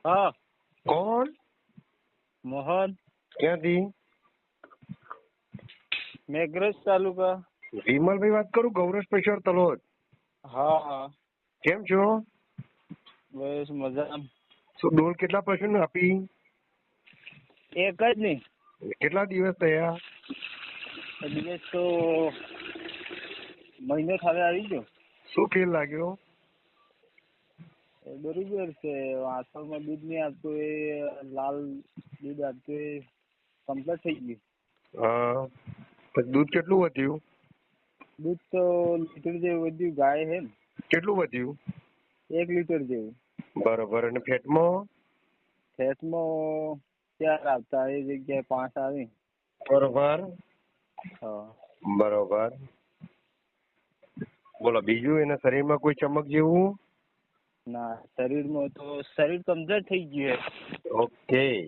હા. કોણ? મોહન. ક્યાંથી? મેઘરજ તાલુકા. વિમલભાઈ વાત કરું, ગૌરવ સ્પેશિયલ તલોદ. હા હા. કેમ છો? બસ મજા. શું ડોલ કેટલા પર્સન્ટ આપી? એક જ નહીં. કેટલા દિવસ થયા? દિવસ તો મહિનો ખાલે આવી ગયો. શું ખેલ લાગ્યો? બરોબર છે. વાસણમાં દૂધ નહીં આપતું, એ લાલ દૂધ આપતું, એ કમ્પ્લીટ થઈ ગયું. હા, પછી દૂધ કેટલું વધ્યું? દૂધ તો લીટર જેવું વધ્યું. ગાય છે ને. કેટલું વધ્યું? 1 લીટર જેવું. બરોબર. અને ફેટમાં? ફેટમાં 4 આવતા, એ જગ્યાએ 5 આવી. બરોબર. હા. બરોબર. બોલો બીજું, એના શરીરમાં કોઈ ચમક જેવું? ના, શરીરમાં તો શરીર કમ્પ્લીટ થઈ ગયું. ઓકે.